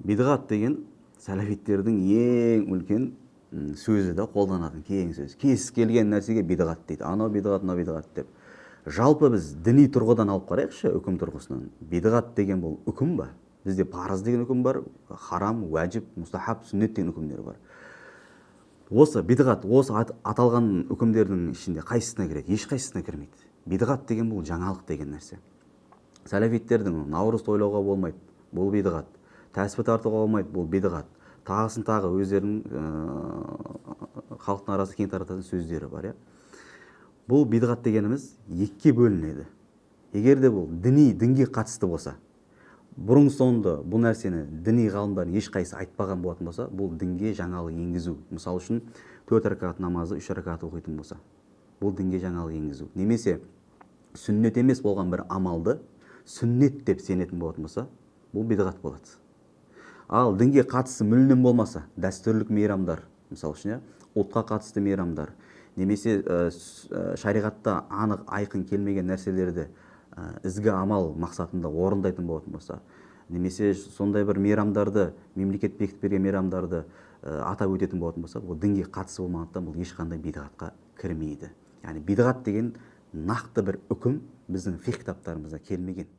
Бидғат деген сәләфиттердің ең үлкен сөзі да қолданатын кең сөз. Кез келген нәрсеге бидғат дейді. Анау бидғат, мынау бидғат деп. Жалпы біз діни тұрғыдан алып қарайықшы, үкім тұрғысынан. Бидғат деген бұл үкім ба? Бізде парыз деген үкім бар, харам, уәжіп, мұстахаб, сүннет деген үкімдер бар. Осы бидғат, осы аталған үкімдердің ішінде қайсысына кіреді? Ешқайсысына кірмейді. Бидғат деген бұл жаңалық деген нәрсе. Сәләфиттердің наурыз тойлауға болмайды, бұл бидғат. Тәспі тартуға болмайды, бұл бидғат. Тағысын тағы өздерінің халықтың арасында кең тарататын сөздері бар. Бұл бидғат дегеніміз екіге бөлінеді. Егер де бұл дінге қатысты болса, бұрын соңды бұл нәрсені діни ғалымдардың ешқайсысы айтпаған болатын болса, бұл дінге жаңалық енгізу. Мысалы үшін 4 ракат намазы 3 ракат оқитын болса, бұл дінге жаңалық енгізу. Немесе сүннет емес болған бір амалды сүннет деп сенетін болатын болса, бұл бидғат болады. Ал дінге қатысты мүлдем болмаса, дәстүрлік мейрамдар, мысалы үшін, ұлтқа қатысты мейрамдар, немесе шариғатта анық айқын келмеген нәрселерді ізгі амал мақсатында орындайтын болатын болса, немесе сондай бір мейрамдарды, мемлекет бекітіп берген мейрамдарды атап өтетін болатын болса, бұл дінге қатысы болмағандықтан бұл ешқандай бидғатқа кірмейді. Яғни бидғат деген нақты бір үкім біздің фиқх кітаптарымызда келмеген.